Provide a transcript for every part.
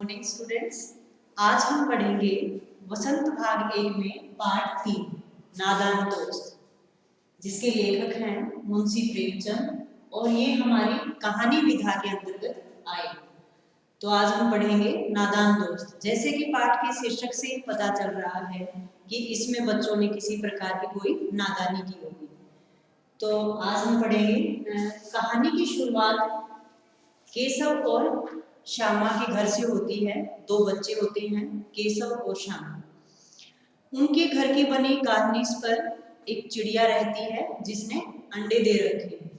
Morning students, आज हम पढ़ेंगे वसंत भाग 1 में पाठ 3 नादान दोस्त, जिसके लेखक हैं मुंशी प्रेमचंद और ये हमारी कहानी विधा के अंतर्गत आए। तो आज हम पढ़ेंगे नादान दोस्त। जैसे कि पाठ के शीर्षक से पता चल रहा है कि इसमें बच्चों ने किसी प्रकार की कोई नादानी की होगी। तो आज हम पढ़ेंगे। कहानी की शुरुआत केशव और श्यामा के घर से होती है। दो बच्चे होते हैं, केशव और श्यामा। उनके घर की बनी कार्निस पर एक चिड़िया रहती है जिसने अंडे दे रखे हैं।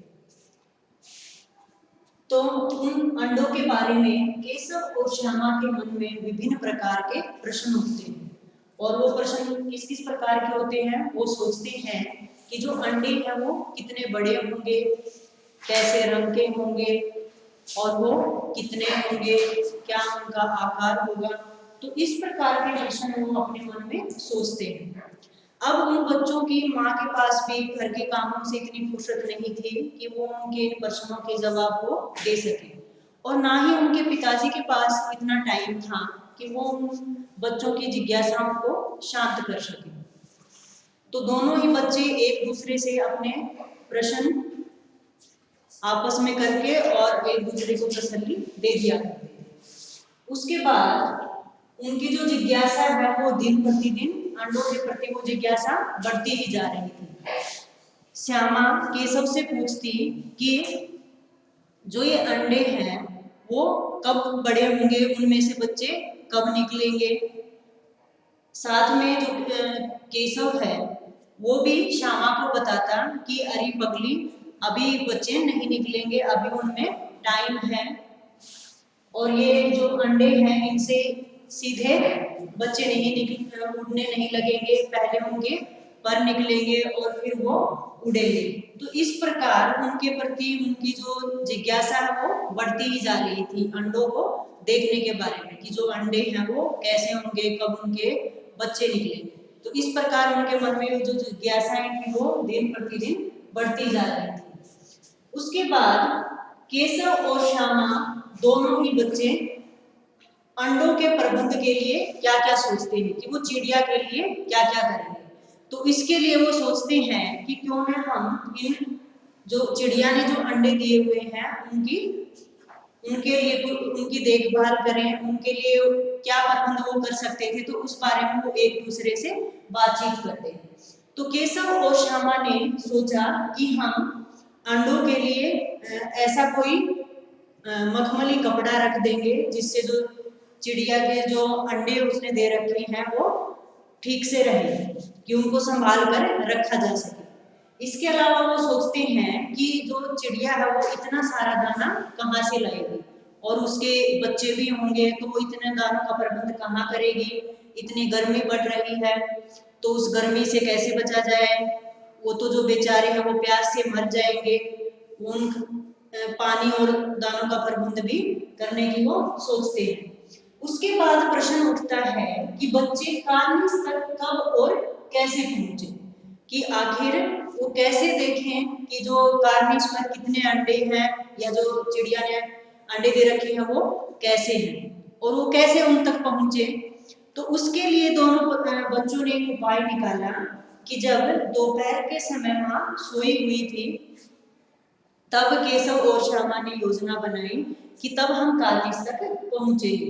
तो उन अंडों के बारे में केशव और श्यामा के मन में विभिन्न प्रकार के प्रश्न उठते हैं। और वो प्रश्न किस किस प्रकार के होते हैं? वो सोचते हैं कि जो अंडे हैं वो कितने बड़े होंगे, कैसे रंग के होंगे और वो कितने होंगे, क्या उनका आकार होगा। तो इस प्रकार के प्रश्न वो अपने मन में सोचते हैं। अब उन बच्चों की माँ के पास भी घर के कामों से इतनी फुर्सत नहीं थी कि वो उनके इन प्रश्नों के जवाब को दे सके, और ना ही उनके पिताजी के पास इतना टाइम था कि वो उन बच्चों की जिज्ञासाओं को शांत कर सके। तो दोनों ही बच्चे एक दूसरे से अपने प्रश्न आपस में करके और एक दूसरे को तसल्ली दे दिया करते थे। उसके बाद उनकी जो जिज्ञासा है वो दिन प्रतिदिन अंडों के प्रति वो जिज्ञासा बढ़ती ही जा रही थी। श्यामा केशव से पूछती कि जो ये अंडे हैं वो कब बड़े होंगे, उनमें से बच्चे कब निकलेंगे। साथ में जो केशव है वो भी श्यामा को बताता कि अरे पगली, अभी बच्चे नहीं निकलेंगे, अभी उनमें टाइम है, और ये जो अंडे हैं इनसे सीधे बच्चे नहीं उड़ने नहीं लगेंगे, पहले उनके पर निकलेंगे और फिर वो उड़ेंगे। तो इस प्रकार उनके प्रति उनकी जो जिज्ञासा है वो बढ़ती ही जा रही थी अंडों को देखने के बारे में, कि जो अंडे हैं वो कैसे होंगे, कब उनके बच्चे निकलेंगे। तो इस प्रकार उनके मन में जो जिज्ञासाएं थी वो दिन प्रतिदिन बढ़ती जा रही थी। उसके बाद केशव और श्यामा दोनों ही बच्चे अंडों के प्रबंध के लिए क्या क्या सोचते हैं कि वो चिड़िया के लिए क्या क्या करेंगे। तो इसके लिए वो सोचते हैं कि क्यों ना हम इन जो चिड़िया ने जो अंडे दिए हुए हैं उनके लिए उनकी देखभाल करें, उनके लिए क्या प्रबंध वो कर सकते थे। तो उस बारे में वो एक दूसरे से बातचीत करते हैं। तो केशव और श्यामा ने सोचा कि हम अंडों के लिए ऐसा कोई मखमली कपड़ा रख देंगे जिससे जो चिड़िया के जो अंडे उसने दे रखे हैं वो ठीक से रहे, कि उनको संभाल कर रखा जा सके। इसके अलावा वो सोचते हैं कि जो चिड़िया है वो इतना सारा दाना कहाँ से लाएगी, और उसके बच्चे भी होंगे तो वो इतने दानों का प्रबंध कहाँ करेगी। इतनी गर्मी बढ़ रही है तो उस गर्मी से कैसे बचा जाए। वो तो जो बेचारे हैं वो प्यास से मर जाएंगे। उन पानी और दानों का प्रबंध भी करने की वो सोचते हैं। उसके बाद प्रश्न उठता है कि बच्चे कार्निस तक कब और कैसे पहुंचे, कि आखिर वो कैसे देखें कि जो कार्निस पर कितने अंडे हैं या जो चिड़िया ने अंडे दे रखे हैं वो कैसे हैं, और वो कैसे उन तक पहुंचे। तो उसके लिए दोनों बच्चों ने एक उपाय निकाला कि जब दोपहर के समय माँ सोई हुई थी तब केशव और श्यामा ने योजना बनाई कि तब हम कार्निस तक पहुंचेंगे।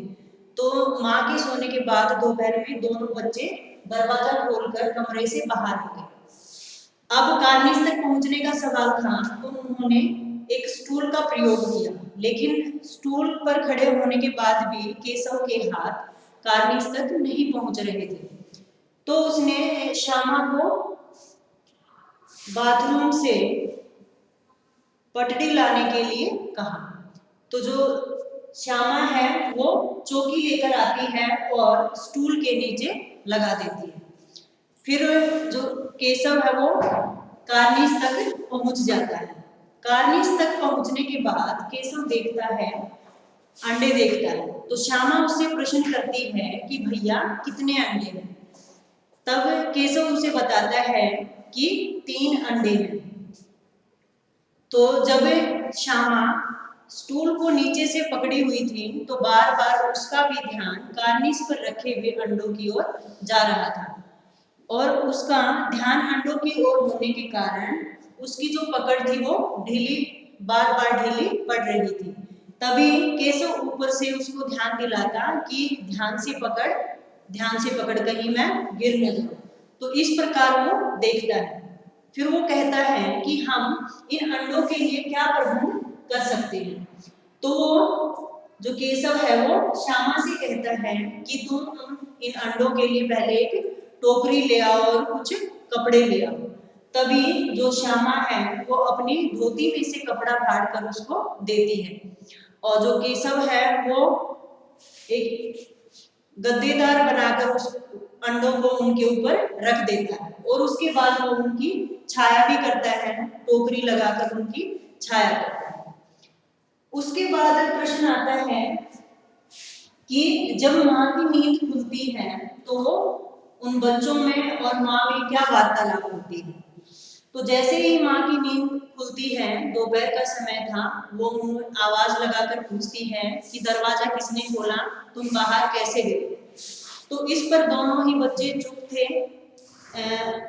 तो माँ के सोने के बाद दोपहर में दोनों बच्चे दरवाजा खोलकर कमरे से बाहर हो गए। अब कार्निस तक पहुंचने का सवाल था तो उन्होंने एक स्टूल का प्रयोग किया, लेकिन स्टूल पर खड़े होने के बाद भी केशव के हाथ कार्निस तक नहीं पहुंच रहे थे। तो उसने श्यामा को बाथरूम से पटड़ी लाने के लिए कहा। तो जो श्यामा है वो चौकी लेकर आती है और स्टूल के नीचे लगा देती है। फिर जो केशव है वो कार्निस तक पहुंच जाता है। कार्निस तक पहुंचने के बाद केशव देखता है, अंडे देखता है। तो श्यामा उससे प्रश्न करती है कि भैया कितने अंडे हैं। तब केशव उसे बताता है कि 3 अंडे हैं। तो जब श्यामा स्टूल को नीचे से पकड़ी हुई थी तो बार बार उसका भी ध्यान कार्निस पर रखे हुए अंडों की ओर जा रहा था और उसका ध्यान अंडों की ओर होने के कारण उसकी जो पकड़ थी वो ढीली बार बार ढीली पड़ रही थी। तभी केशव ऊपर से उसको ध्यान दिलाता कि ध्यान से पकड़ कहीं मैं गिर न जाऊं। तो इस प्रकार वो देखता है। फिर वो कहता है कि हम इन अंडों के लिए क्या प्रबंध कर सकते हैं। तो वो जो केशव है वो श्यामा से कहता है कि तुम इन अंडों के लिए पहले एक टोकरी ले आओ और कुछ कपड़े ले आओ। तभी जो श्यामा है वो अपनी धोती में से कपड़ा फाड़ कर उसको देती है और जो केशव है वो एक गद्देदार बनाकर उस अंडों को उनके ऊपर रख देता है और उसके बाद वो उनकी छाया भी करता है, टोकरी लगाकर उनकी छाया करता है। उसके बाद प्रश्न आता है कि जब माँ की नींद खुलती है तो उन बच्चों में और माँ में क्या वार्तालाप होती है। तो जैसे ही माँ की नींद खुलती है, दोपहर का समय था, वो आवाज लगाकर पूछती है कि दरवाजा किसने खोला, तुम बाहर कैसे गए। तो इस पर दोनों ही बच्चे चुप थे।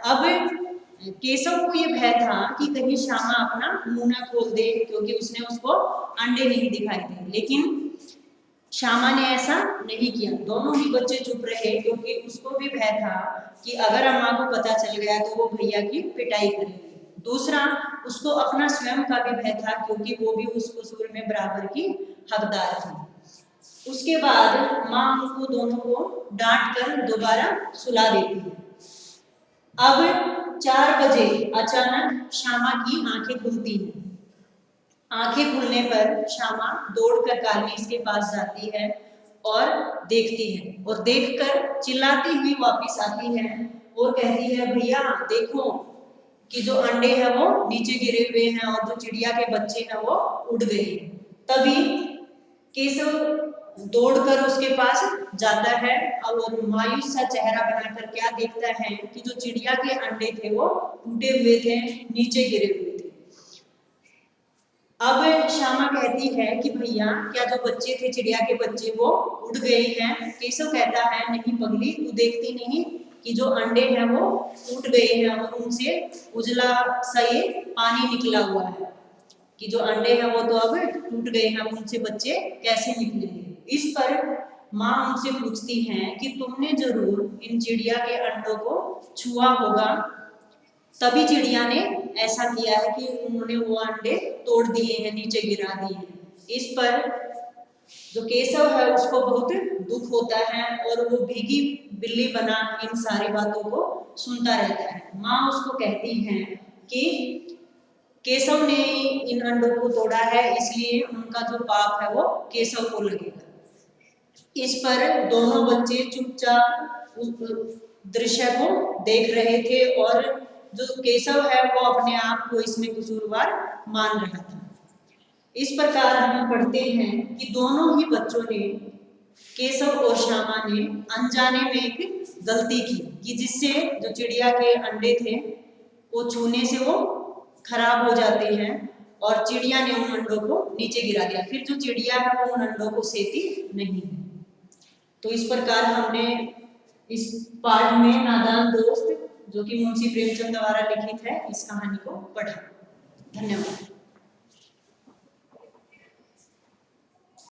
अब केशव को ये भय था कि कहीं श्यामा अपना मुंह ना खोल दे क्योंकि उसने उसको अंडे नहीं दिखाई थे, लेकिन श्यामा ने ऐसा नहीं किया। दोनों ही बच्चे चुप रहे क्योंकि उसको भी भय था कि अगर अम्मा को पता चल गया तो वो भैया की पिटाई करेगी। दूसरा, उसको अपना स्वयं का भी भय था क्योंकि वो भी उस कसूर में बराबर की हकदार थी। उसके बाद माँ उनको दोनों को डांट कर दोबारा सुला देती है। अब 4 बजे अचानक श्यामा की आंखें खुलती हैं। आंखें खुलने पर श्यामा दौड़कर कार्निस के पास जाती है और देखती है और देखकर चिल्लाती हुई वापस आती है और कहती है, भैया देखो कि जो अंडे हैं वो नीचे गिरे हुए हैं और जो चिड़िया के बच्चे हैं वो उड़ गए हैं। तभी केशव दौड़कर उसके पास जाता है और मायूस सा चेहरा बनाकर क्या देखता है कि जो चिड़िया के अंडे थे वो टूटे हुए थे, नीचे गिरे हुए थे। अब श्यामा कहती है कि भैया क्या जो बच्चे थे चिड़िया के बच्चे वो उड़ गए हैं। केशव कहता है, नहीं पगली, तू देखती नहीं कि जो अंडे हैं वो टूट गए हैं और उनसे उजला सा ये पानी निकला हुआ है कि जो अंडे हैं वो तो अब टूट गए हैं, उनसे बच्चे कैसे निकलेंगे। इस पर माँ उनसे पूछती हैं कि तुमने जरूर इन चिड़िया के अंडों को छुआ होगा, तभी चिड़िया ने ऐसा किया है कि उन्होंने वो अंडे तोड़ दिए हैं, नीचे गिरा दिए हैं। इस पर जो केशव है उसको बहुत दुख होता है और वो भीगी बिल्ली बना इन सारी बातों को सुनता रहता है। माँ उसको कहती है कि केशव ने इन अंडों को तोड़ा है, इसलिए उनका जो पाप है वो केशव को लगेगा। इस पर दोनों बच्चे चुपचाप उस दृश्य को देख रहे थे और जो केशव है वो अपने आप को इसमें कसूरवार मान रहा था। इस प्रकार हम पढ़ते हैं कि दोनों ही बच्चों ने, केशव और श्यामा ने अनजाने में एक गलती की कि जिससे जो चिड़िया के अंडे थे वो छूने से वो खराब हो जाते हैं और चिड़िया ने उन अंडों को नीचे गिरा दिया। फिर जो चिड़िया है वो उन अंडों को सेती नहीं। तो इस प्रकार हमने इस पाठ में नादान दोस्त, जो कि मुंशी प्रेमचंद द्वारा लिखित है, इस कहानी को पढ़ा। धन्यवाद।